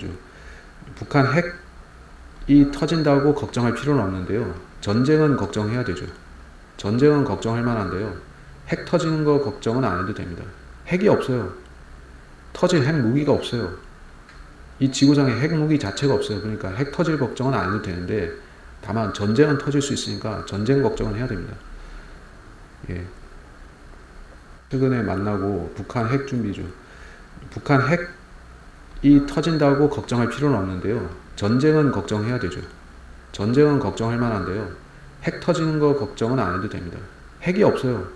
준비죠. 북한 핵이 터진다고 걱정할 필요는 없는데요. 전쟁은 걱정해야 되죠. 전쟁은 걱정할 만한데요. 핵 터지는 거 걱정은 안 해도 됩니다. 핵이 없어요. 터질 핵 무기가 없어요. 이 지구상에 핵 무기 자체가 없어요. 그러니까 핵 터질 걱정은 안 해도 되는데, 다만 전쟁은 터질 수 있으니까 전쟁 걱정은 해야 됩니다. 예. 최근에 만나고 북한 핵 준비죠. 북한 핵이 터진다고 걱정할 필요는 없는데요. 전쟁은 걱정해야 되죠. 전쟁은 걱정할 만한데요. 핵 터지는 거 걱정은 안 해도 됩니다. 핵이 없어요.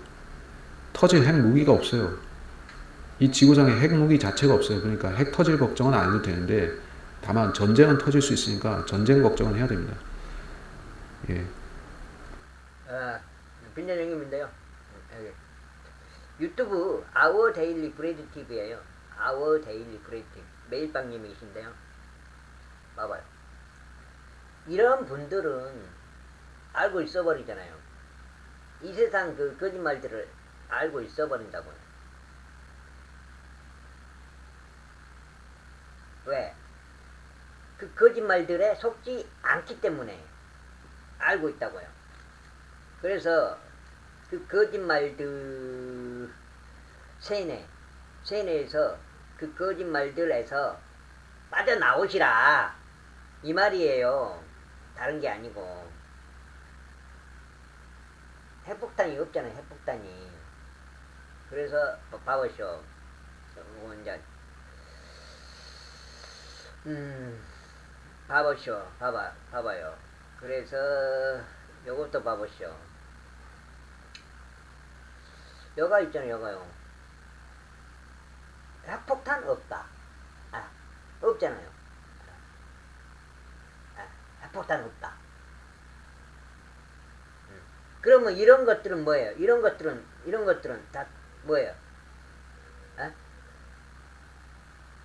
터질 핵 무기가 없어요. 이 지구상에 핵 무기 자체가 없어요. 그러니까 핵 터질 걱정은 안 해도 되는데, 다만 전쟁은 터질 수 있으니까 전쟁 걱정은 해야 됩니다. 예. 빈자령님인데요. 유튜브 아워 데일리 브레이드 TV예요. 아워 데일리 브레이드 TV. 매일 밤 예매이신데요. 봐봐요. 이런 분들은 알고 있어버리잖아요. 이 세상 그 거짓말들을 알고 있어버린다고요. 왜? 그 거짓말들에 속지 않기 때문에 알고 있다고요. 그래서 그 거짓말들 세뇌에서 그 거짓말들에서 빠져나오시라 이 말이에요. 다른 게 아니고. 핵폭탄이 없잖아요. 핵폭탄이. 그래서 봐보시오. 이제 봐보시오. 봐봐요. 그래서 요것도 봐보시오. 여가 있잖아요. 여가요. 핵폭탄 없다. 없잖아요. 핵폭탄 없다. 그러면 이런 것들은 뭐예요? 이런 것들은 다 뭐예요?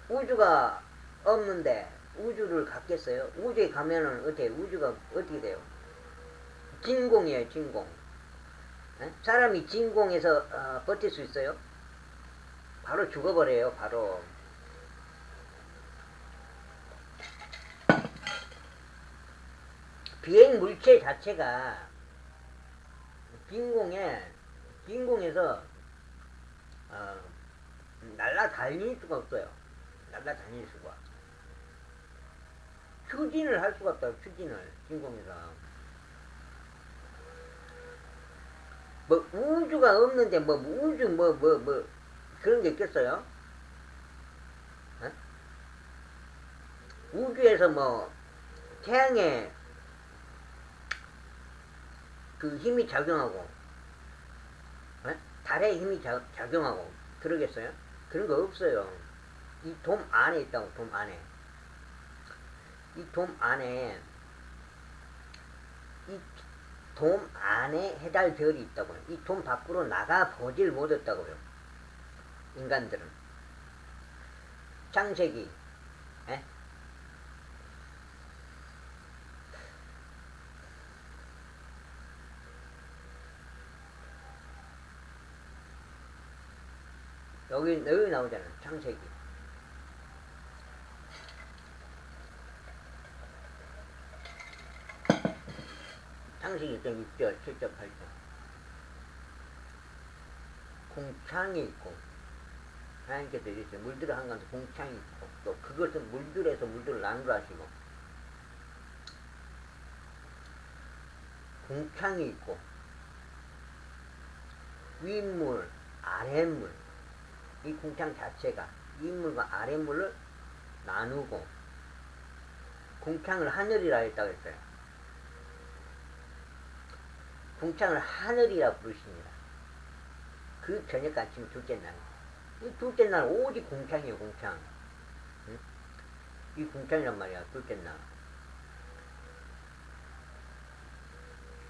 우주가 없는데 우주를 갖겠어요? 우주에 가면은 우주가 어떻게 돼요? 진공이에요. 진공. 사람이 진공에서 버틸 수 있어요? 바로 죽어버려요. 바로. 비행 물체 자체가 진공에서 날아다닐 수가 없어요. 날아다닐 수가. 추진을 할 수가 없다고. 추진을 진공에서. 뭐 우주가 없는데 우주 그런 게 있겠어요? 우주에서 태양에 그 힘이 작용하고 달에 힘이 작용하고 그러겠어요? 그런 거 없어요. 이 돔 안에 있다고. 돔 안에. 이 돔 안에 해달별이 있다고요. 이 돔 밖으로 나가보질 못했다고요. 인간들은. 창세기. 여기 나오잖아. 창세기. 창세기 6절, 7절, 8절. 공창이 있고, 하나님께서 이랬어요. 물들을 한가운데 공창이 있고, 또 그것은 물들에서 물들을 나누라시고, 공창이 있고, 윗물, 아랫물, 이 공창 자체가 윗물과 아랫물을 나누고, 공창을 하늘이라 했다고 했어요. 공창을 하늘이라 부르십니다. 그 저녁 아침 둘째 날. 이 둘째 날 오직 공창이에요. 공창. 응? 이 공창이란 말이야. 둘째 날.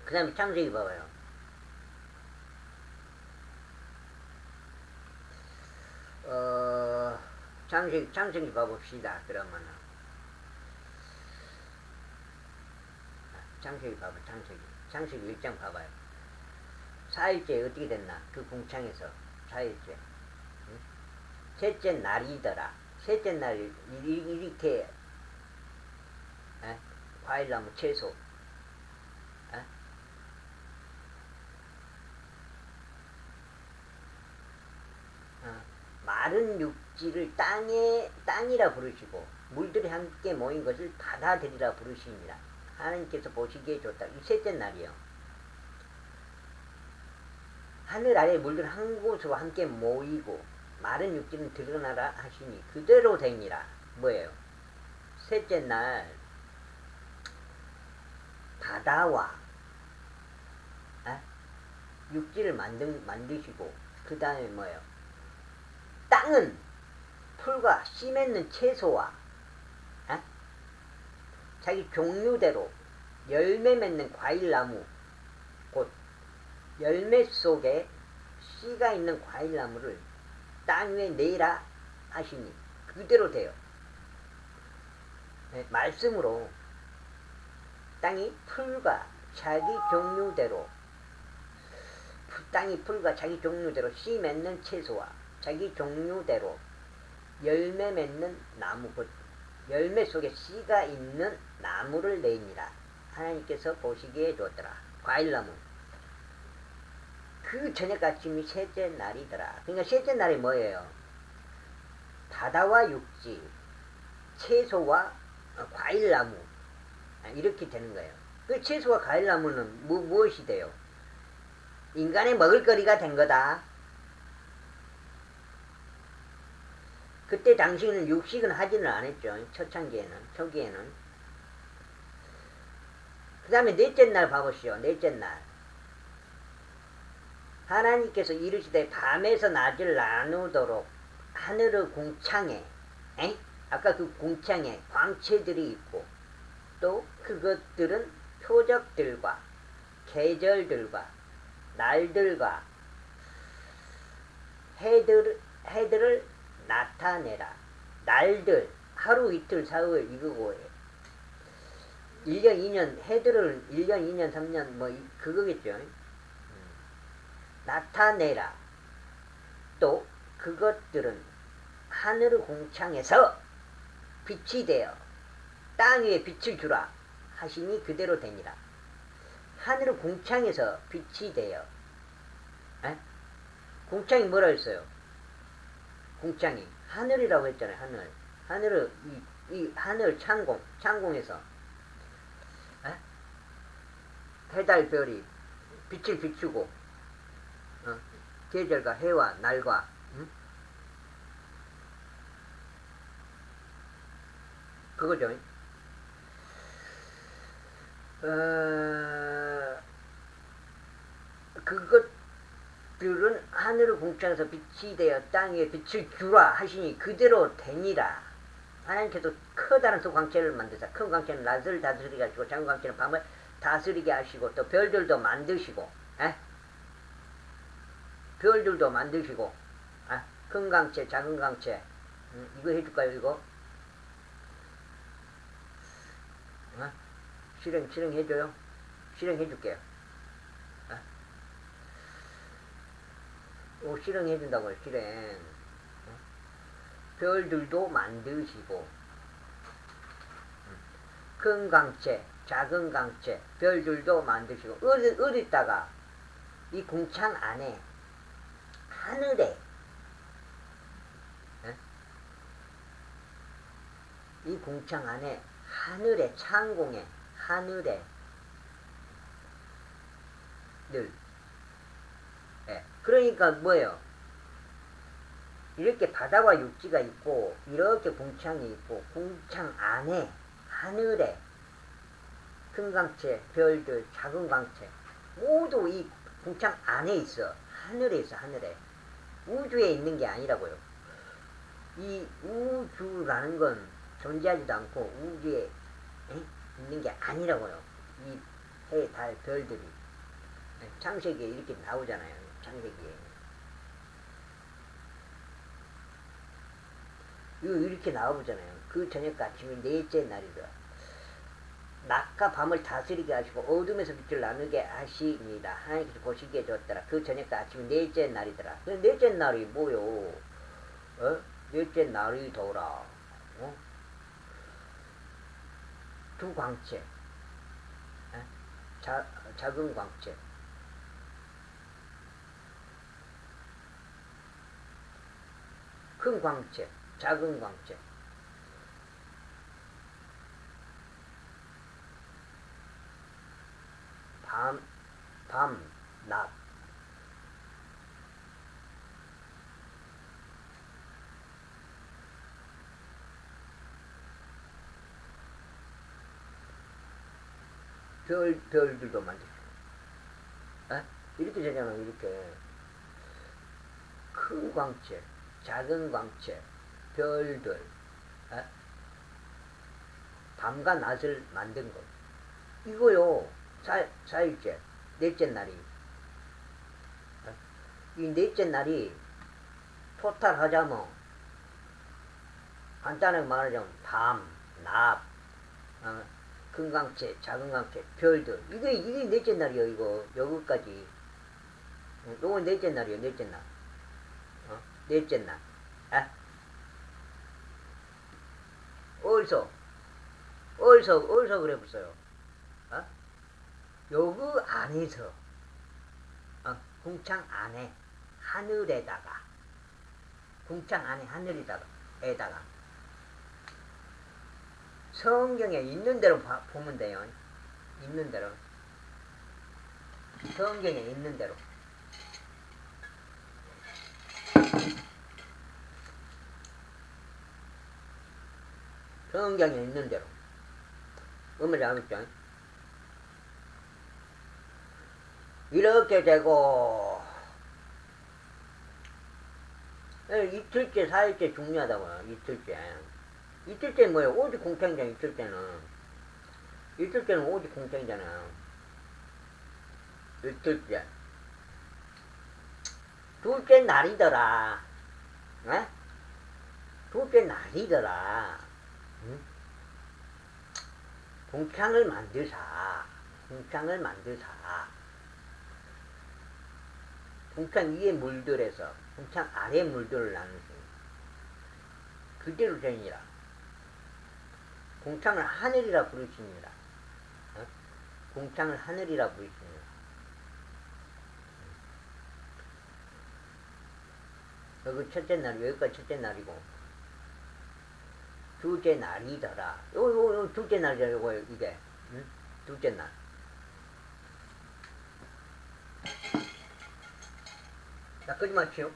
그 다음에 창세기 봐봐요. 창세기 봐봅시다. 그러면은 창세기 봐봐. 창세기 1장 봐봐요. 4일째 어떻게 됐나? 그 공창에서 4일째. 응? 셋째 날이더라. 셋째 날이 이렇게 과일나무, 채소. 에? 마른 육지를 땅이라 부르시고 물들이 함께 모인 것을 바다들이라 부르시니라. 하나님께서 보시기에 좋다. 이 셋째 날이요. 하늘 아래 물들 한 곳으로 함께 모이고 마른 육지는 드러나라 하시니 그대로 되니라. 뭐예요? 셋째 날 바다와 육지를 만드시고 그 다음에 뭐예요? 땅은 풀과 씨 맺는 채소와 자기 종류대로 열매 맺는 과일나무, 곧 열매 속에 씨가 있는 과일나무를 땅 위에 내라 하시니 그대로 돼요. 네, 말씀으로 땅이 풀과 자기 종류대로 땅이 풀과 자기 종류대로 씨 맺는 채소와 자기 종류대로 열매 맺는 나무, 곧 열매 속에 씨가 있는 나무를 내니라. 하나님께서 보시기에 좋더라. 과일나무. 그 저녁 아침이 셋째 날이더라. 그러니까 셋째 날이 뭐예요? 바다와 육지, 채소와 과일나무, 이렇게 되는 거예요. 그 채소와 과일나무는 무엇이 돼요? 인간의 먹을거리가 된 거다. 그때 당시에는 육식은 하지는 않았죠. 초기에는. 그 다음에 넷째 날 봐보시오. 넷째 날. 하나님께서 이르시되 밤에서 낮을 나누도록 하늘의 궁창에, 아까 그 궁창에 광채들이 있고, 또 그것들은 표적들과 계절들과 날들과 해들을 나타내라. 날들, 하루 이틀 사흘 이거고 1년 2년 해들을 1년 2년 3년 뭐 그거겠죠. 나타내라. 또 그것들은 하늘의 공창에서 빛이 되어 땅 위에 빛을 주라 하시니 그대로 되니라. 하늘의 공창에서 빛이 되어, 공창이 뭐라 했어요? 공창이 하늘이라고 했잖아요. 하늘을 이 하늘 창공에서 해달 별이 빛을 비추고 계절과 해와 날과 그거죠. 그것들은 하늘의 공창에서 빛이 되어 땅에 빛을 주라 하시니 그대로 되니라. 하나님께서 커다란 소광채를 만드사 큰 광채는 낮을 다스리게 하시고 작은 광채는 밤을 다스리게 하시고 또 별들도 만드시고 별들도 만드시고 큰 광채 작은 광채 이거 해줄까요? 이거 실행해줘요? 실행해줄게요. 실행해준다고요. 실행. 별들도 만드시고 큰 광채 작은 광채 별들도 만드시고 어디다가 이 궁창 안에 하늘에 이 궁창 안에 하늘에 창공에 하늘에 늘 그러니까 뭐예요? 이렇게 바다와 육지가 있고 이렇게 궁창이 있고 궁창 안에 하늘에 큰 광채 별들 작은 광채 모두 이 궁창 안에 있어. 하늘에 있어. 하늘에. 우주에 있는 게 아니라고요. 이 우주라는 건 존재하지도 않고 우주에 있는 게 아니라고요. 이 해, 달, 별들이 창세기에 이렇게 나오잖아요. 창세기에 이렇게 나와보잖아요. 그 저녁과 아침이 넷째 날이다. 낮과 밤을 다스리게 하시고 어둠에서 빛을 나누게 하시니라. 하나님께서 보시기에 좋더라. 그 저녁과 아침이 넷째 날이더라. 그 넷째 날이 뭐요? 넷째 날이더라. 두 광채 에? 작은 광채. 큰 광채, 작은 광채. 낮. 별들도 만들 수 있어요. 이렇게 되잖아요, 이렇게. 큰 광채, 작은 광채, 별들, 밤과 낮을 만든 것. 이거요, 4일째, 넷째 날이. 이 넷째 날이 토탈 하자면, 간단하게 말하자면, 밤, 낮, 큰 광채, 작은 광채, 별들. 이게 넷째 날이요, 이거. 여기까지. 요거 넷째 날이요, 넷째 날. 넷째 날. 어디서 그래 보세요. 여기 안에서, 궁창 안에, 하늘에다가, 궁창 안에 에다가, 성경에 있는 대로 보면 돼요. 있는 대로. 성경에 있는 대로. 성경에 있는 대로. 뭔지 알겠죠? 이렇게 되고, 이틀째, 4일째 중요하다고요. 이틀째 뭐예요? 오직 공평이잖아, 이틀째는. 이틀째는 오직 공평이잖아요. 이틀째. 둘째 날이더라. 둘째 날이더라. 궁창을 만들사. 궁창 위에 물들에서 궁창 아래 물들을 나누시. 그대로 되니라. 궁창을 하늘이라 부르시니라. 궁창을 하늘이라 부르시니라. 여기 첫째 날, 여기까지 첫째 날이고, 둘째 날이더라. 요 둘째 날이야, 요거, 이게. 둘째 날. 자, 끄지 마시오.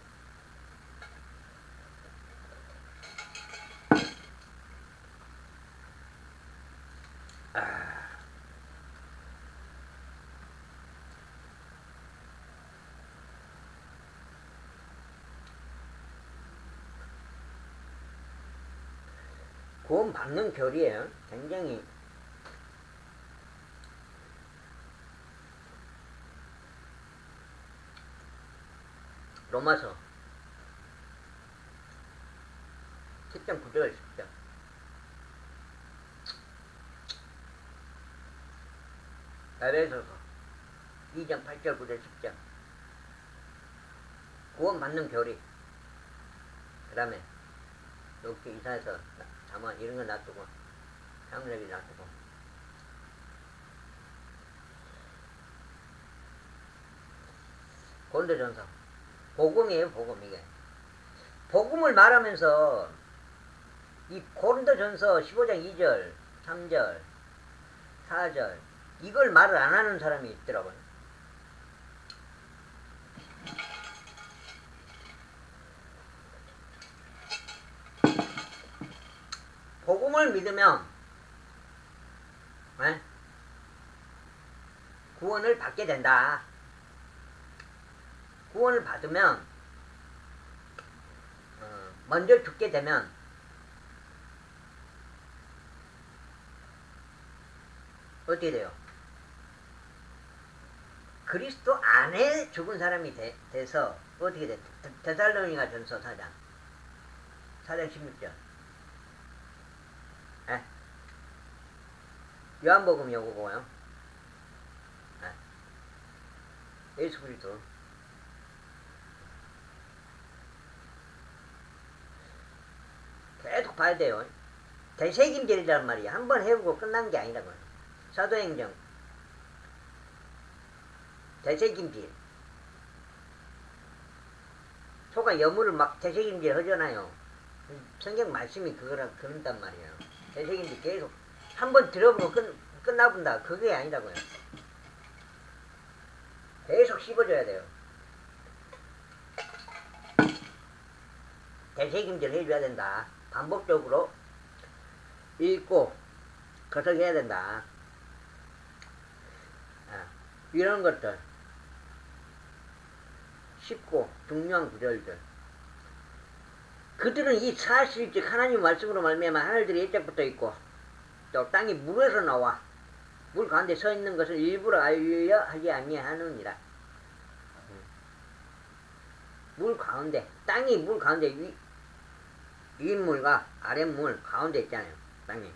구원 받는 결이에요. 굉장히 로마서 10장 9절 10절 에베소서 2장 8절 9절 10절 구원 받는 결이. 그 다음에 여기 이사해서 다만 이런 거 놔두고 향내기 놔두고 고린도전서 복음이에요. 복음. 이게 복음을 말하면서 이 고린도전서 15장 2절 3절 4절 이걸 말을 안 하는 사람이 있더라고요. 복음을 믿으면 구원을 받게 된다. 구원을 받으면 먼저 죽게 되면 어떻게 돼요? 그리스도 안에 죽은 사람이 돼서 어떻게 돼? 데살로니가 전서 4장 16절 요한복음 요거고요. 예수 그리스도 계속 봐야 돼요. 대책임절이란 말이야. 한번 해보고 끝난 게 아니라고요. 사도행전 되새김질. 소가 여물을 막 되새김질 하잖아요. 성경 말씀이 그런단 말이에요. 되새김질 계속 한번 들어보면 끝나본다. 그게 아니라고요. 계속 씹어줘야 돼요. 되새김질 해줘야 된다. 반복적으로 읽고 거석해야 된다. 이런 것들 쉽고 중요한 구절들. 그들은 이 사실 즉 하나님 말씀으로 말미암아 하늘들이 옛적부터 있고 또 땅이 물에서 나와 물 가운데 서 있는 것을 일부러 알려 하지 아니하느니라. 물 가운데, 땅이 물 가운데 윗물과 아랫물 가운데 있잖아요. 땅이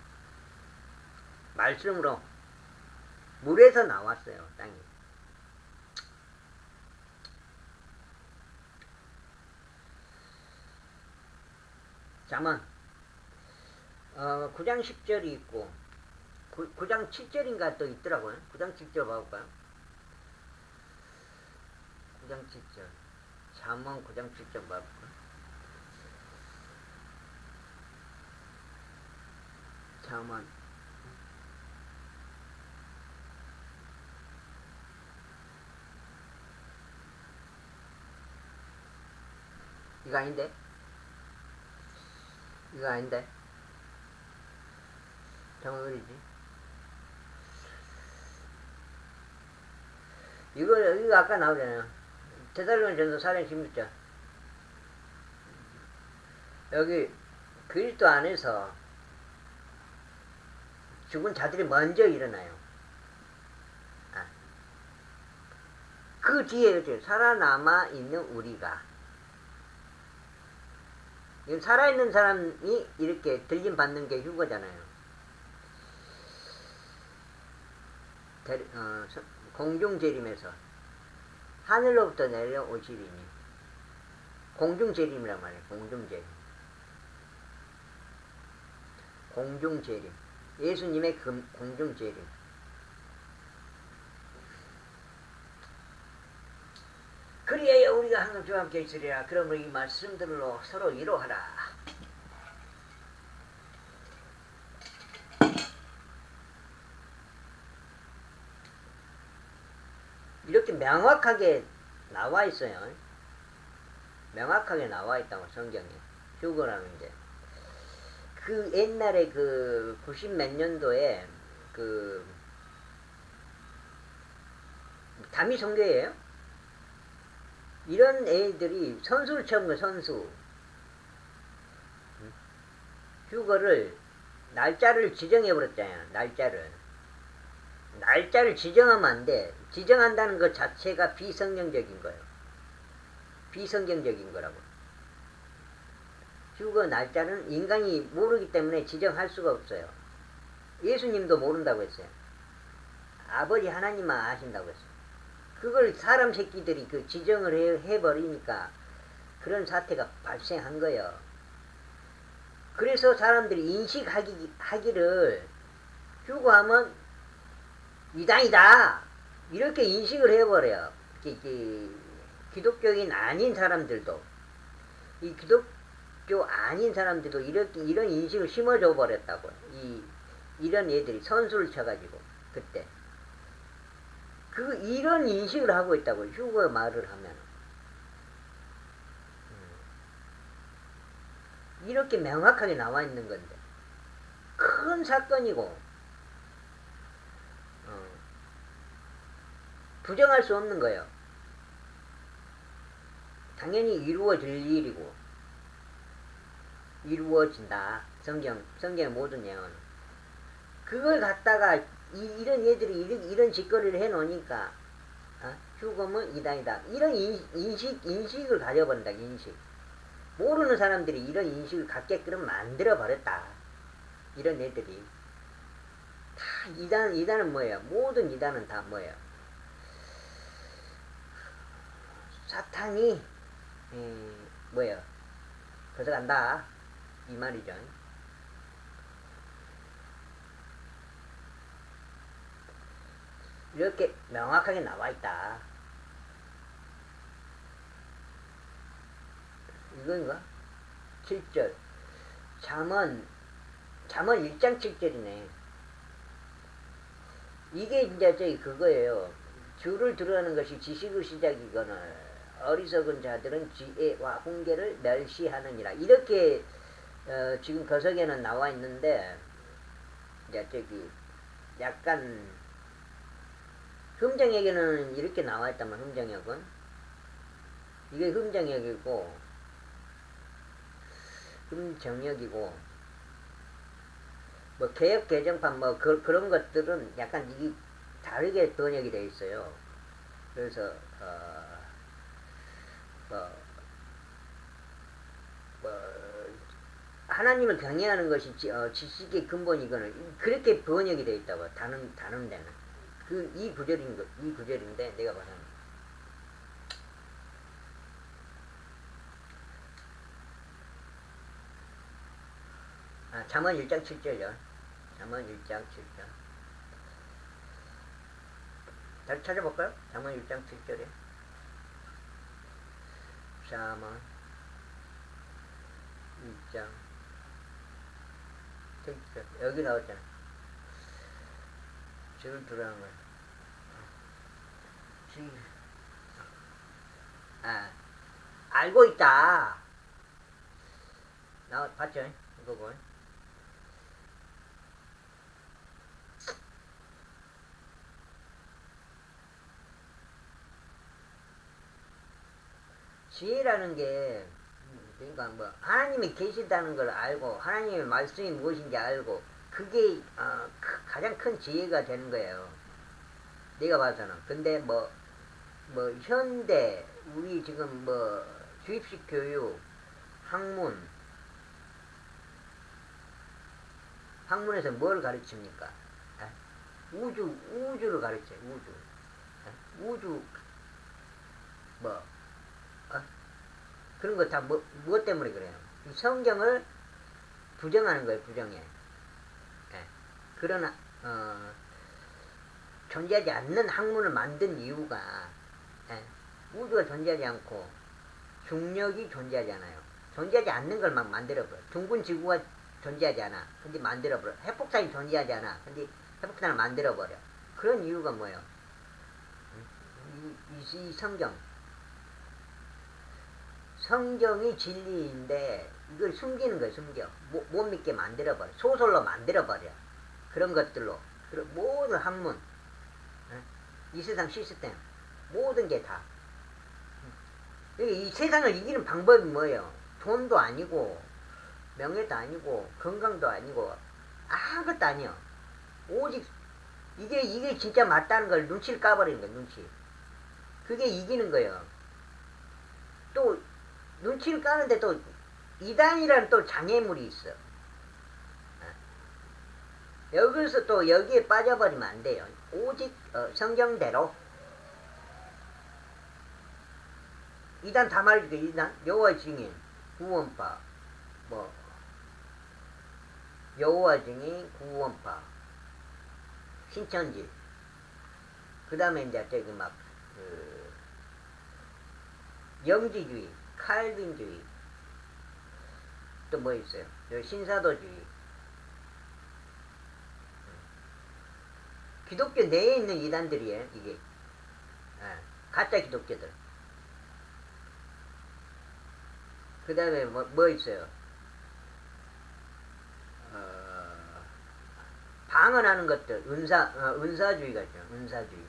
말씀으로 물에서 나왔어요. 땅이. 잠언 9장 10절이 있고 9장 7절인가 또 있더라고요. 9장 7절 봐볼까요? 9장 7절 잠언 9장 7절 봐볼까요? 잠언 이거 아닌데? 이거 아닌데? 잠깐 어디지? 이거 아까 나오잖아요. 데살로니가전서 4장 16절. 여기 그리스도 안에서 죽은 자들이 먼저 일어나요. 그 뒤에 살아남아 있는 우리가, 살아있는 사람이 이렇게 들림 받는 게 휴거잖아요. 공중재림에서 하늘로부터 내려오시리니, 공중재림이란 말이에요. 공중재림. 예수님의 공중재림. 그리하여 우리가 항상 주와 함께 있으리라. 그러므로 이 말씀들로 서로 위로하라. 이렇게 명확하게 나와 있어요. 명확하게 나와 있다고, 성경에. 휴거라는 게. 그 옛날에 그 90 몇 년도에 그 다미 선교예요. 이런 애들이 선수를 채운 거예요. 선수. 휴거를 날짜를 지정해버렸잖아요. 날짜를 지정하면 안 돼. 지정한다는 것 자체가 비성경적인 거예요. 비성경적인 거라고. 휴거 날짜는 인간이 모르기 때문에 지정할 수가 없어요. 예수님도 모른다고 했어요. 아버지 하나님만 아신다고 했어요. 그걸 사람 새끼들이 그 지정을 해버리니까 그런 사태가 발생한 거예요. 그래서 사람들이 인식하기를 휴거하면 이단이다 이렇게 인식을 해버려요. 기독교인 아닌 사람들도, 이 기독교 아닌 사람들도 이런 인식을 심어줘 버렸다고. 이런 애들이 선수를 쳐가지고 그때 이런 인식을 하고 있다고. 휴거 말을 하면 이렇게 명확하게 나와 있는 건데 큰 사건이고 부정할 수 없는 거예요. 당연히 이루어질 일이고 이루어진다. 성경의 모든 예언은. 그걸 갖다가 이런 애들이 이런 짓거리를 해놓으니까 휴거는 이단이다. 이런 인식을 가져버린다. 인식. 모르는 사람들이 이런 인식을 갖게끔 만들어버렸다. 이런 애들이. 다 이단은 뭐예요? 모든 이단은 다 뭐예요? 사탄이 뭐예요? 거쳐간다. 이 말이죠. 이렇게 명확하게 나와 있다. 이건가? 7절. 잠언 1장 7절이네. 이게 이제 저기 그거예요. 주를 두려워하는 것이 지식의 시작이거늘 어리석은 자들은 지혜와 훈계를 멸시하느니라. 이렇게 지금 거석에는 나와 있는데 이제 저기 약간 흠정역에는 이렇게 나와 있다면 흠정역은 이게 흠정역이고 흠정역이고 뭐 개혁 개정판 뭐 그런 것들은 약간 이게 다르게 번역이 되어 있어요. 그래서 뭐, 뭐 하나님을 경외하는 것이 지식의 근본이거는 그렇게 번역이 되어 있다고 다른 데는 이 구절인데 내가 봐서는 잠언 1장 7절요. 잠언 1장 7절. 다시 찾아볼까요? 잠언 1장 7절에. 잠언 1장 7절. 여기 나왔잖아. 주를 두려워하는 걸. 알고 있다. 봤죠? 이거 뭘. 지혜라는 게 그러니까 뭐 하나님이 계시다는 걸 알고 하나님의 말씀이 무엇인지 알고 그게 가장 큰 지혜가 되는 거예요. 내가 봐서는. 근데 뭐 현대 우리 지금 뭐 주입식 교육 학문에서 뭘 가르칩니까? 우주를 가르쳐요. 우주 뭐 그런 거 다 무엇 때문에 그래요? 이 성경을 부정하는 거예요. 부정해. 예. 그러나 존재하지 않는 학문을 만든 이유가 우주가 존재하지 않고 중력이 존재하지 않아요. 존재하지 않는 걸 막 만들어버려. 둥근 지구가 존재하지 않아. 근데 만들어버려. 핵폭탄이 존재하지 않아. 근데 핵폭탄을 만들어버려. 그런 이유가 뭐예요? 이 성경이 진리인데 이걸 숨기는 거예요. 숨겨. 못 믿게 만들어버려. 소설로 만들어버려. 그런 것들로. 모든 학문, 이 세상 시스템, 모든 게 다. 이 세상을 이기는 방법이 뭐예요? 돈도 아니고 명예도 아니고 건강도 아니고 아무것도 아니요. 오직 이게 진짜 맞다는 걸 눈치를 까버리는 거예요. 눈치. 그게 이기는 거예요. 또 눈치를 까는데 또 이단이라는 또 장애물이 있어. 여기서 또 여기에 빠져버리면 안 돼요. 오직 성경대로. 이단 다 말해줄게. 이단 여호와 증인 구원파 뭐 여호와 증인 구원파 신천지 그 다음에 이제 저기 막 영지주의 칼빈주의 또 뭐 있어요? 신사도주의 기독교 내에 있는 이단들이에요. 이게 가짜 기독교들. 그 다음에 뭐 있어요? 방언하는 것들 은사주의가 있죠. 은사주의.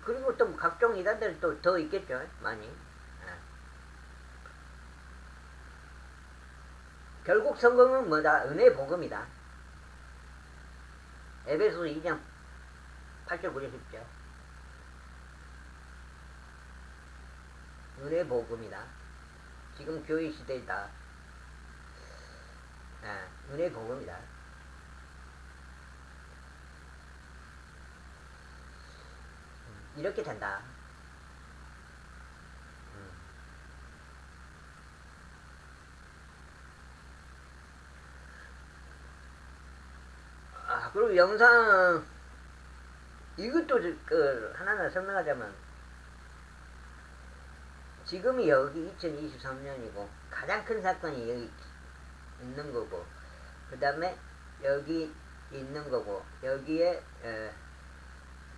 그리고 또 각종 이단들 또 더 있겠죠. 많이. 결국 성경은 뭐다? 은혜 복음이다. 에베소서 2장 8절 9절 10절. 은혜 복음이다. 지금 교회 시대이다. 은혜 복음이다. 이렇게 된다. 그리고 영상 이것도 그 하나하나 설명하자면 지금이 여기 2023년이고 가장 큰 사건이 여기 있는 거고 그 다음에 여기 있는 거고 여기에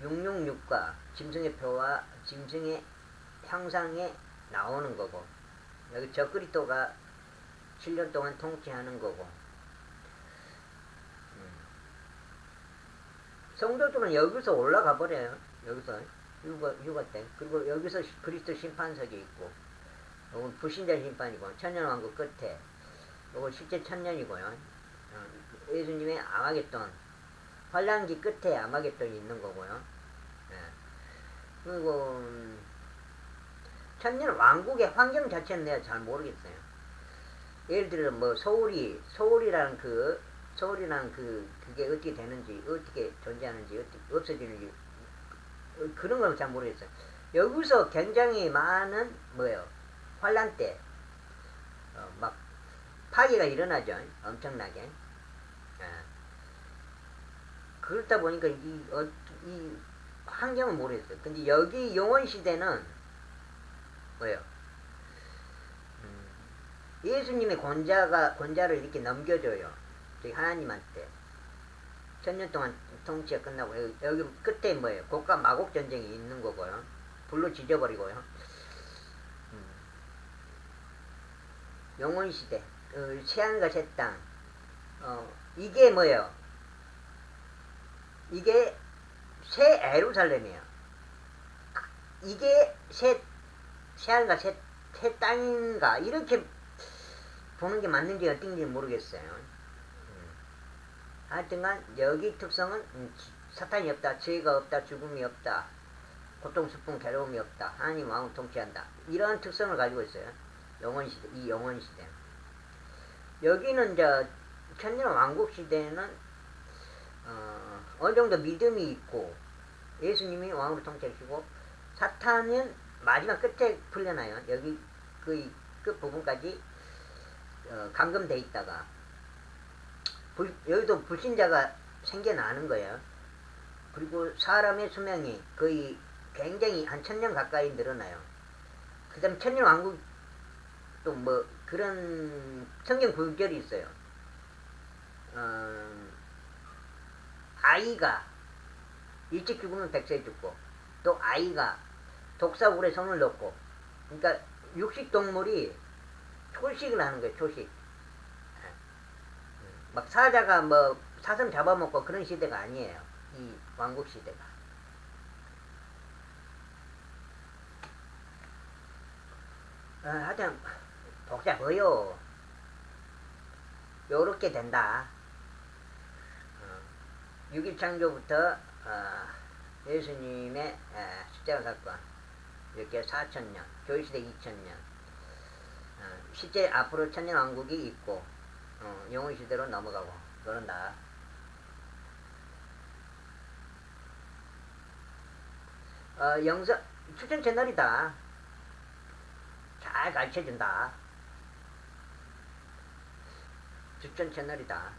666과 짐승의 표와 짐승의 형상에 나오는 거고 여기 저그리토가 7년 동안 통치하는 거고 성도들은 여기서 올라가 버려요. 여기서 휴가 때. 그리고 여기서 그리스도 심판석이 있고 요건 불신자 심판이고 천년왕국 끝에 요건 실제 천년이고요. 예수님의 아마겟돈 환란기 끝에 아마겟돈이 있는 거고요. 예. 그리고 천년왕국의 환경 자체는 내가 잘 모르겠어요. 예를 들어 뭐 서울이라는 그게 어떻게 되는지 어떻게 존재하는지 어떻게 없어지는지 그런 걸 잘 모르겠어요. 여기서 굉장히 많은 뭐예요 환란 때 막 파괴가 일어나죠. 엄청나게. 예. 그렇다 보니까 이 환경은 모르겠어요. 근데 여기 영원 시대는 뭐예요? 예수님의 권자를 이렇게 넘겨줘요. 저희 하나님한테. 천년 동안 통치가 끝나고 여기 끝에 뭐예요? 곡과 마곡 전쟁이 있는 거고요. 불로 지져버리고요. 영원 시대, 새하늘과 새 땅. 이게 뭐예요? 이게 새 에루살렘이에요. 이게 새하늘과 새 땅인가 이렇게 보는 게 맞는지 어떤지 모르겠어요. 하여튼간 여기 특성은 사탄이 없다, 죄가 없다, 죽음이 없다, 고통, 슬픔, 괴로움이 없다, 하나님 마음을 통치한다. 이러한 특성을 가지고 있어요. 영원시대, 이 영원시대. 여기는 천년 왕국 시대는 어느 정도 믿음이 있고 예수님이 왕으로 통치하시고 사탄은 마지막 끝에 풀려나요. 여기 그 끝부분까지 감금돼 있다가 여기도 불신자가 생겨나는 거예요. 그리고 사람의 수명이 거의 굉장히 한 1000년 가까이 늘어나요. 그 다음 천년 왕국 또 뭐 그런 성경 구절이 있어요. 아이가 일찍 죽으면 100세 죽고 또 아이가 독사굴에 손을 넣고 그러니까 육식 동물이 초식을 하는 거예요. 초식. 막 사자가 뭐 사슴 잡아먹고 그런 시대가 아니에요. 이 왕국 시대가. 하여튼 복잡해요. 요렇게 된다. 6일 창조부터 예수님의 십자가 사건 이렇게 4000년 교회시대 2000년 실제 앞으로 천년왕국이 있고 영원시대로 넘어가고 그런다. 영상 추천 채널이다. 잘 가르쳐준다. 추천 채널이다.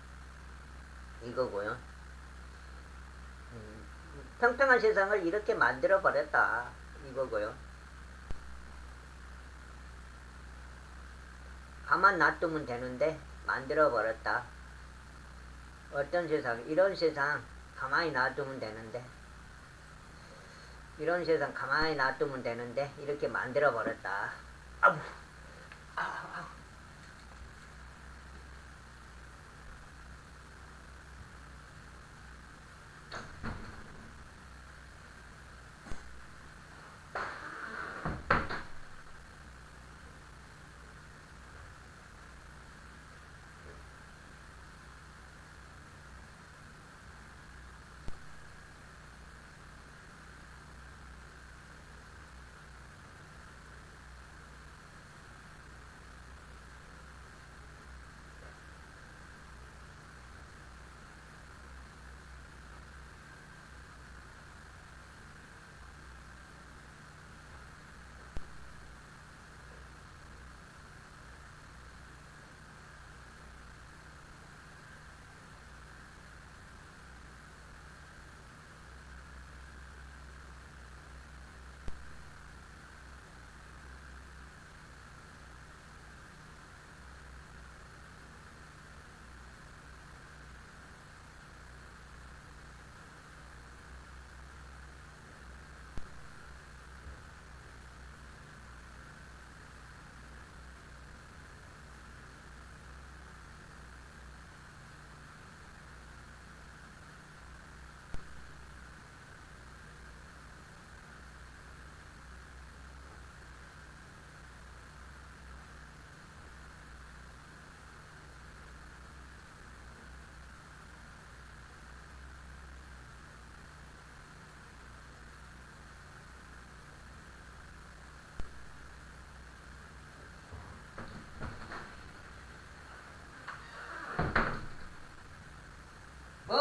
이거고요. 평평한 세상을 이렇게 만들어 버렸다. 이거고요. 가만 놔두면 되는데 만들어 버렸다. 어떤 세상, 이런 세상 가만히 놔두면 되는데, 이런 세상 가만히 놔두면 되는데 이렇게 만들어 버렸다. 아우.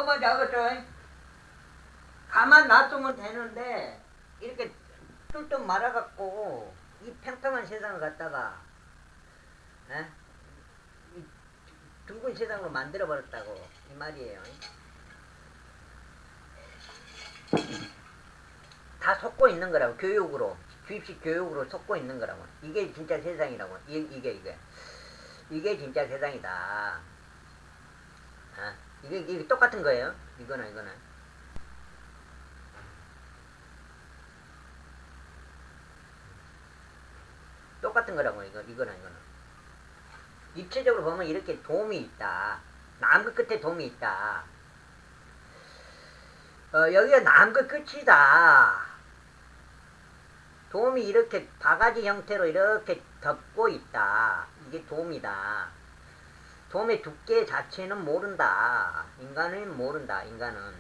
뭔지 알겠죠? 가만 놔두면 되는데 이렇게 뚫뚫 말아갖고 이 평평한 세상을 갖다가 에? 이 둥근 세상으로 만들어버렸다고 이 말이에요. 다 속고 있는 거라고. 교육으로, 주입식 교육으로 속고 있는 거라고. 이게 진짜 세상이라고. 이게 진짜 세상이다. 이게 똑같은 거예요. 이거는 똑같은 거라고. 이거는 입체적으로 보면 이렇게 돔이 있다. 남극 끝에 돔이 있다. 여기가 남극 끝이다. 돔이 이렇게 바가지 형태로 이렇게 덮고 있다. 이게 돔이다. 돔의 두께 자체는 모른다. 인간은 모른다. 인간은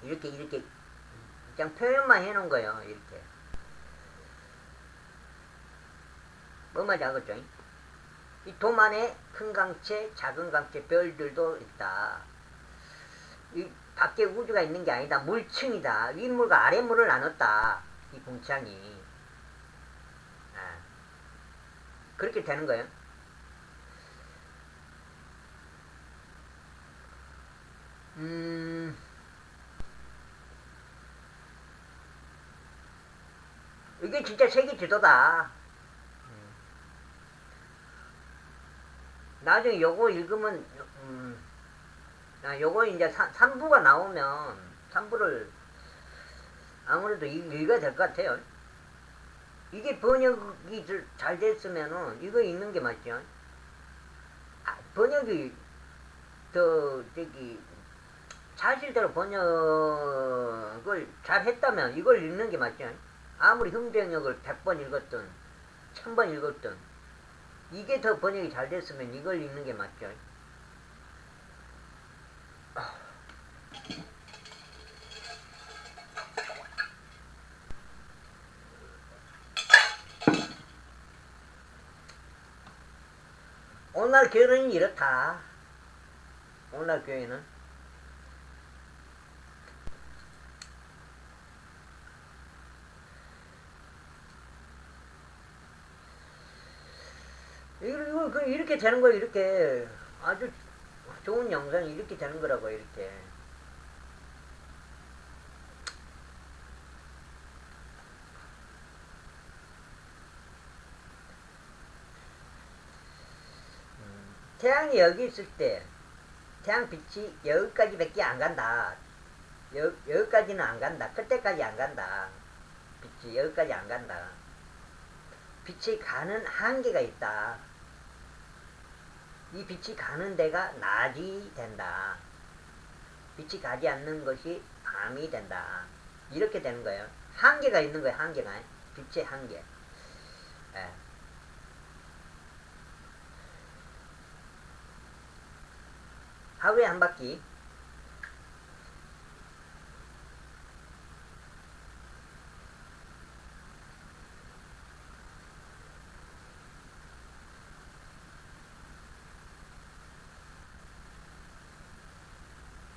이렇게 그냥 표현만 해놓은 거예요. 이렇게 뭐 말인지 알겠죠? 이 돔 안에 큰 강체, 작은 강체, 별들도 있다. 이 밖에 우주가 있는 게 아니다. 물층이다. 윗물과 아랫물을 나눴다. 이 공창이. 그렇게 되는 거예요. 이게 진짜 세계 지도다. 나중에 요거 읽으면, 요거 이제 3부가 나오면, 3부를 아무래도 읽어야 될 것 같아요. 이게 번역이 잘 됐으면은, 이거 읽는 게 맞죠? 번역이, 사실대로 번역을 잘 했다면, 이걸 읽는 게 맞죠? 아무리 흥정역을 100번 읽었든, 1000번 읽었든, 이게 더 번역이 잘 됐으면 이걸 읽는 게 맞죠. 오늘날 교회는 이렇다. 오늘날 교회는 이거 이렇게 되는 거예요. 이렇게 아주 좋은 영상이 이렇게 되는 거라고. 이렇게 태양이 여기 있을 때 태양 빛이 여기까지 밖에 안 간다. 여기까지는 안 간다. 그때까지 안 간다. 빛이 여기까지 안 간다. 빛이 가는 한계가 있다. 이 빛이 가는 데가 낮이 된다. 빛이 가지 않는 것이 밤이 된다. 이렇게 되는 거예요. 한계가 있는 거예요. 한계가. 빛의 한계. 예. 하루에 한 바퀴.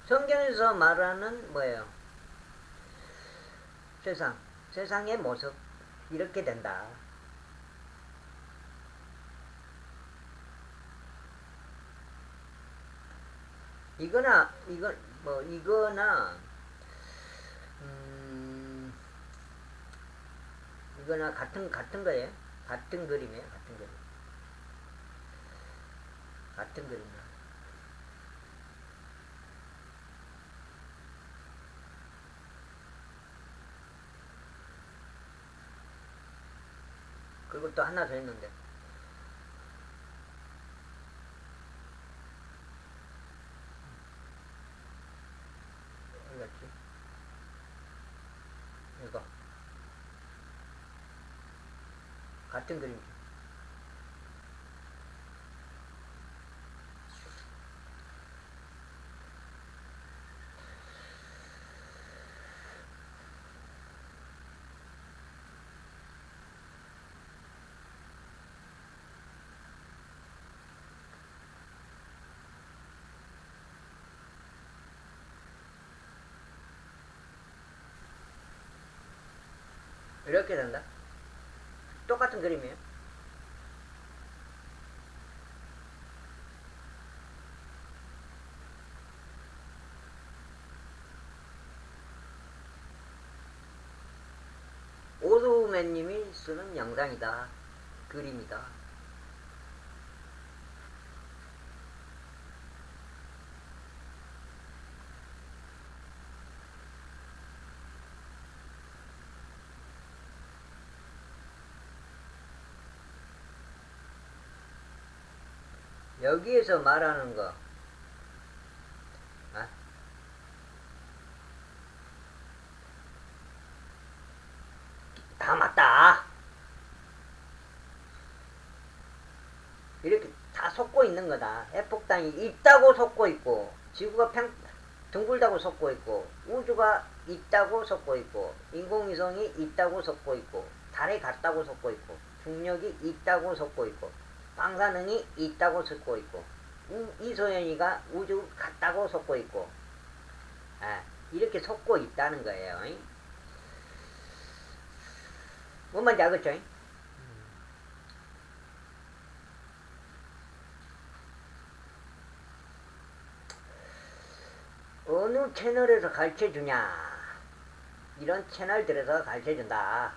성경에서 말하는 뭐예요? 세상의 모습 이렇게 된다. 이거나 같은 거예요. 같은 그림이에요. 같은 그림이에요. 그리고 또 하나 더 있는데. 어디 갔지? 이거. 같은 그림. 이렇게 된다. 똑같은 그림이에요. 오두맨님이 쓰는 영상이다. 그림이다. 여기에서 말하는 거, 아? 다 맞다. 이렇게 다 속고 있는 거다. 핵폭탄이 있다고 속고 있고, 지구가 둥글다고 속고 있고, 우주가 있다고 속고 있고, 인공위성이 있다고 속고 있고, 달에 갔다고 속고 있고, 중력이 있다고 속고 있고, 방사능이 있다고 속고 있고, 이소연이가 우주 갔다고 속고 있고, 이렇게 속고 있다는 거예요. 뭔 말인지 알겠죠? 어느 채널에서 가르쳐주냐? 이런 채널들에서 가르쳐준다.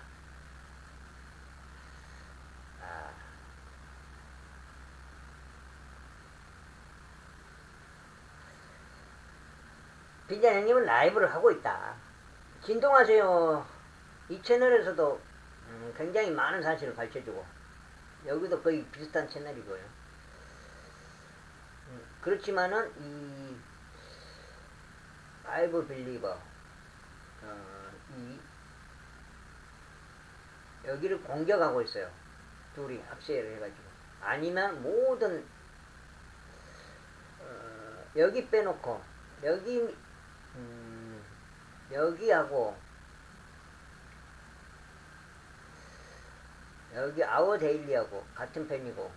빈자 형님은 라이브를 하고 있다. 진동하세요. 이 채널에서도 굉장히 많은 사실을 가르쳐주고, 여기도 거의 비슷한 채널이고요. 그렇지만은 이 바이블 빌리버 여기를 공격하고 있어요. 둘이 합세를 해가지고. 아니면 모든 여기 빼놓고 여기하고 여기 아워 데일리하고 같은 편이고,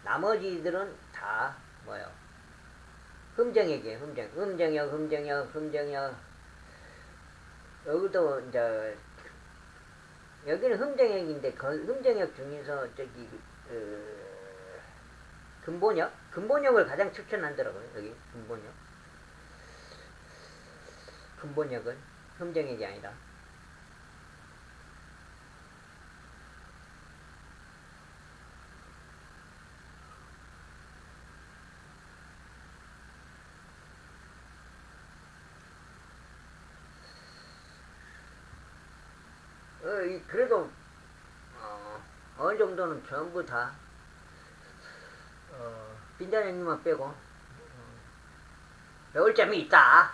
나머지들은 다 뭐요? 흠정액이에요. 흠정역. 여기도 이제 여기는 흠정역인데 그 흠정역 중에서 저기 근본역을 가장 추천한다고요. 여기 근본역은 흠정역이 아니라. 그래도 어느 정도는 전부 다 빈자네님만 빼고 배울 점이 있다.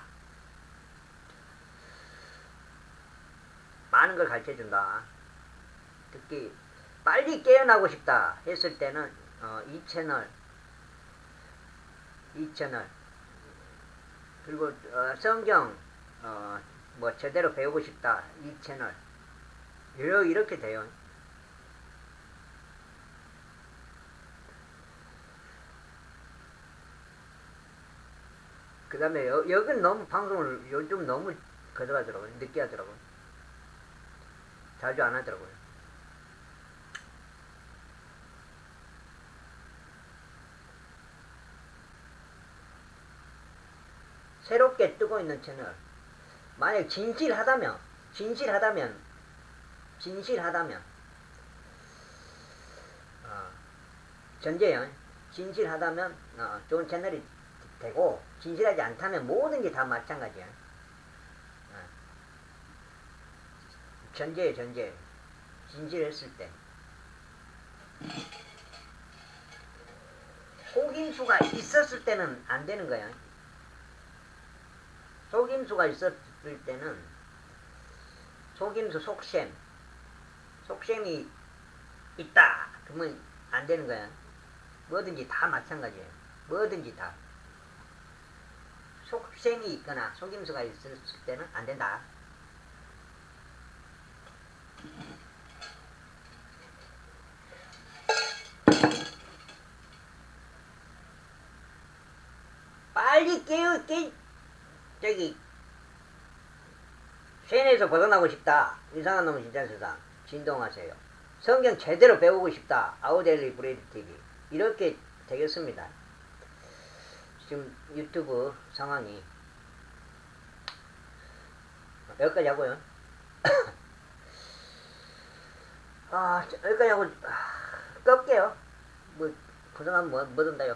많은 걸 가르쳐준다. 특히 빨리 깨어나고 싶다 했을 때는 이 채널 그리고 성경 뭐 제대로 배우고 싶다 이 채널 이렇게 돼요. 그 다음에 여긴 너무 방송을 요즘 너무 가져가더라고요. 늦게 하더라고요. 자주 안 하더라고요. 새롭게 뜨고 있는 채널, 만약 진실하다면 전제요. 진실하다면 좋은 채널이 되고, 진실하지 않다면 모든 게 다 마찬가지야. 전제. 진실했을 때. 속임수가 있었을 때는 안 되는 거야. 속임수가 있었을 때는 속임수 속셈이 있다 그러면 안 되는 거야. 뭐든지 다 마찬가지예요. 뭐든지 다 속셈이 있거나 속임수가 있었을 때는 안 된다. 빨리 저기 체인에서 벗어나고 싶다. 이상한 놈은 진짜 세상. 진동하세요. 성경 제대로 배우고 싶다. 아우데일리 브레이드 TV. 이렇게 되겠습니다. 지금 유튜브 상황이 여기까지 하고요. 여기까지 하고 끌게요. 뭐 고생하면 뭐든다요.